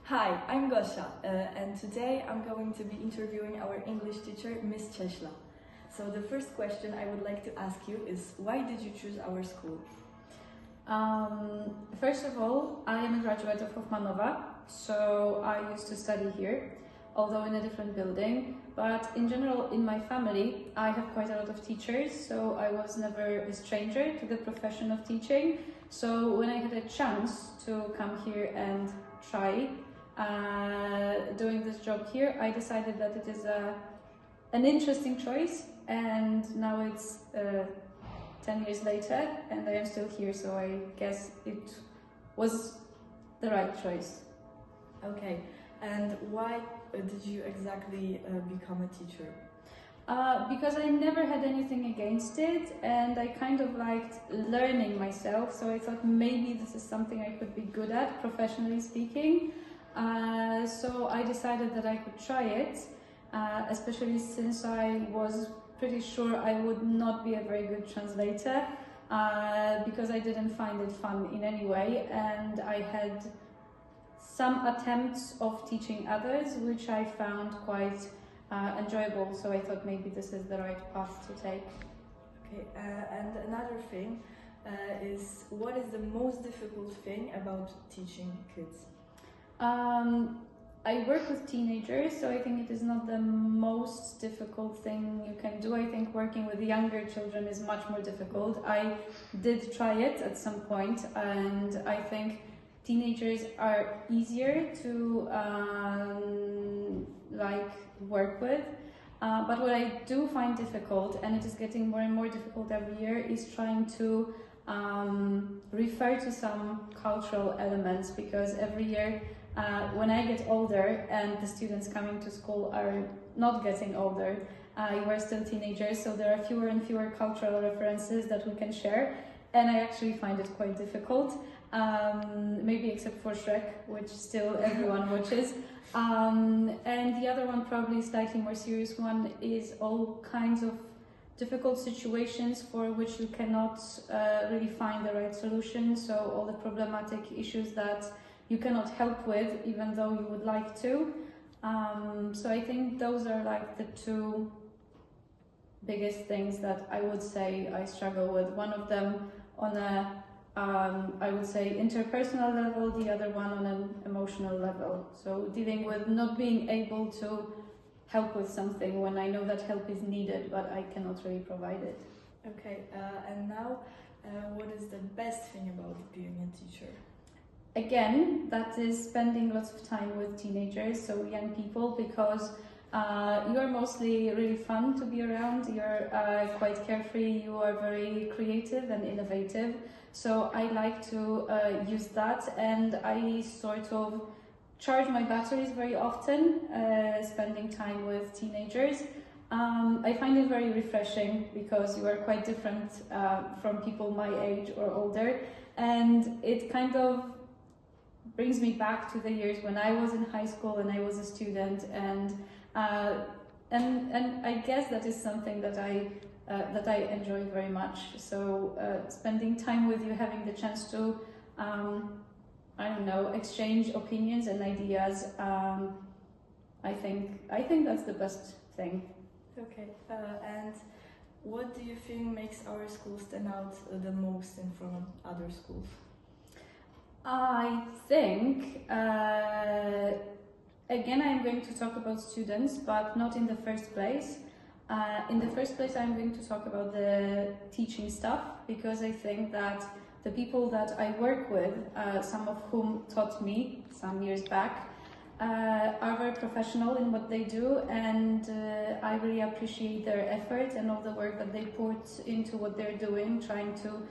Hi, I'm Gosia, and today I'm going to be interviewing our English teacher, Miss Cieślą. So the first question I would like to ask you is, why did you choose our school? First of all, I am a graduate of Hoffmanowa, so I used to study here, although in a different building. But in general, in my family, I have quite a lot of teachers, so I was never a stranger to the profession of teaching. So when I had a chance to come here and try doing this job here, I decided that it is an interesting choice, and now it's 10 years later and I am still here, so I guess it was the right choice. Okay, and why did you exactly become a teacher? Because I never had anything against it, and I kind of liked learning myself, so I thought maybe this is something I could be good at, professionally speaking. So I decided that I could try it, especially since I was pretty sure I would not be a very good translator, because I didn't find it fun in any way, and I had some attempts of teaching others which I found quite enjoyable, so I thought maybe this is the right path to take. Okay, and another thing is, what is the most difficult thing about teaching kids? I work with teenagers, so I think it is not the most difficult thing you can do. I think working with younger children is much more difficult. I did try it at some point, and I think teenagers are easier to work with. But what I do find difficult, and it is getting more and more difficult every year, is trying to refer to some cultural elements, because every year when I get older and the students coming to school are not getting older, you are still teenagers, so there are fewer and fewer cultural references that we can share, and I actually find it quite difficult, maybe except for Shrek, which still everyone watches. And the other one, probably slightly more serious one, is all kinds of difficult situations for which you cannot really find the right solution, so all the problematic issues that you cannot help with, even though you would like to. So I think those are like the two biggest things that I would say I struggle with. One of them on a, I would say, interpersonal level, the other one on an emotional level. So dealing with not being able to help with something when I know that help is needed, but I cannot really provide it. Okay, and now, what is the best thing about being a teacher? Again, that is spending lots of time with teenagers, so young people, because you are mostly really fun to be around, you're quite carefree, you are very creative and innovative, so I like to use that, and I sort of charge my batteries very often, spending time with teenagers. I find it very refreshing because you are quite different from people my age or older, and it kind of brings me back to the years when I was in high school and I was a student, and I guess that is something that I enjoy very much. So spending time with you, having the chance to I don't know, exchange opinions and ideas, I think that's the best thing. Okay, and what do you think makes our school stand out the most in front of other schools? I think, again, I'm going to talk about students, but not in the first place. In the first place, I'm going to talk about the teaching staff, because I think that the people that I work with, some of whom taught me some years back, are very professional in what they do, and I really appreciate their effort and all the work that they put into what they're doing, trying to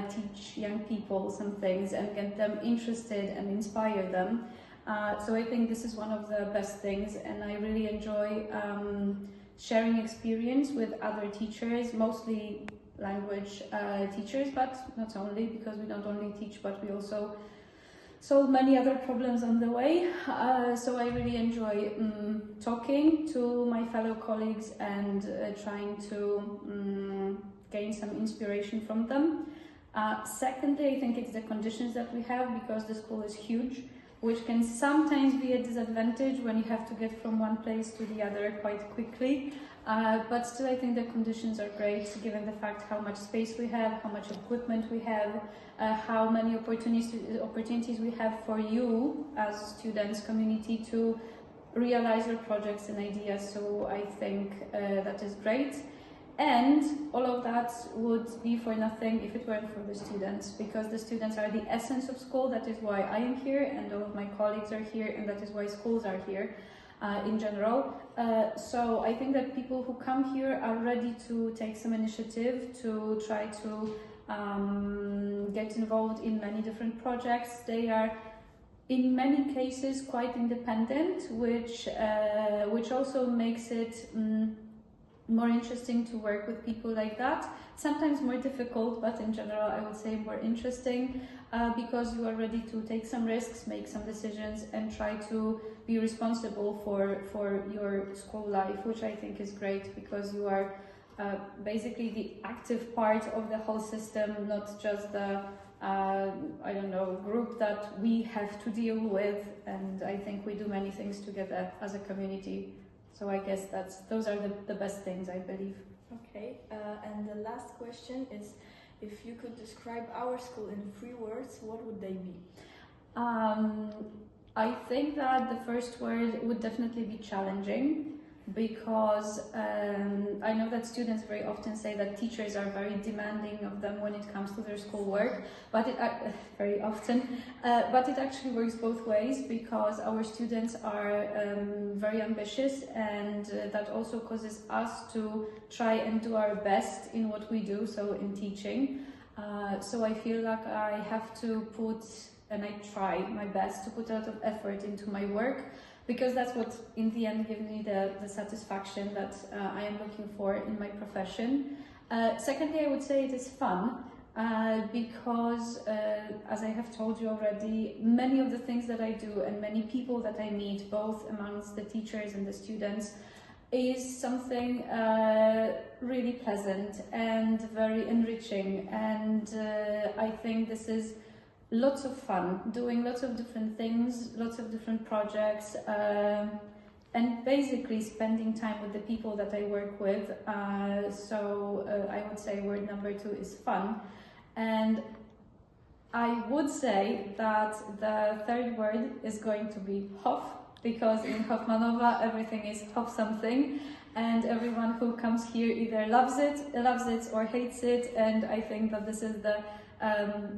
teach young people some things and get them interested and inspire them. So I think this is one of the best things, and I really enjoy sharing experience with other teachers, mostly language teachers, but not only, because we don't only teach, but we also solve many other problems on the way. So I really enjoy talking to my fellow colleagues and trying to gain some inspiration from them. Secondly, I think it's the conditions that we have, because the school is huge. which can sometimes be a disadvantage when you have to get from one place to the other quite quickly. But still, I think the conditions are great, given the fact how much space we have, how much equipment we have, how many opportunities we have for you as students, community, to realize your projects and ideas. So I think that is great. And all of that would be for nothing if it weren't for the students, because the students are the essence of school. That is why I am here, and all of my colleagues are here, and that is why schools are here in general. So I think that people who come here are ready to take some initiative to try to get involved in many different projects. They are in many cases quite independent, which also makes it more interesting to work with people like that. Sometimes more difficult, but in general I would say more interesting, because you are ready to take some risks, make some decisions, and try to be responsible for your school life, which I think is great, because you are basically the active part of the whole system, not just the I don't know, group that we have to deal with. And I think we do many things together as a community. So I guess those are the best things, I believe. Okay, and the last question is, if you could describe our school in 3 words, what would they be? I think that the first word would definitely be challenging, because I know that students very often say that teachers are very demanding of them when it comes to their schoolwork, but very often, but it actually works both ways, because our students are very ambitious, and that also causes us to try and do our best in what we do, so in teaching. So I feel like I have to put, and I try my best to put a lot of effort into my work, because that's what in the end gives me the satisfaction that I am looking for in my profession. Secondly, I would say it is fun, because as I have told you already, many of the things that I do and many people that I meet, both amongst the teachers and the students, is something really pleasant and very enriching, and I think this is lots of fun, doing lots of different things, lots of different projects, and basically spending time with the people that I work with. So I would say word number 2 is fun. And I would say that the third word is going to be Hoff, because in Hoffmanova everything is Hoff something, and everyone who comes here either loves it or hates it, and I think that this is the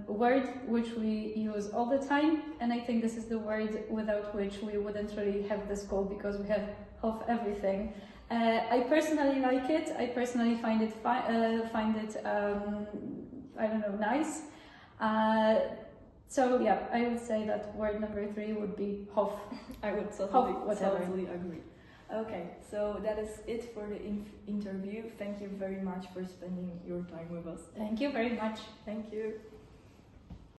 word which we use all the time, and I think this is the word without which we wouldn't really have the school, because we have Hoff everything. I personally like it. I personally find it I don't know, nice. So yeah, I would say that word number 3 would be Hoff. I would totally agree. Okay, so that is it for the interview. Thank you very much for spending your time with us. Thank you very much. Thank you.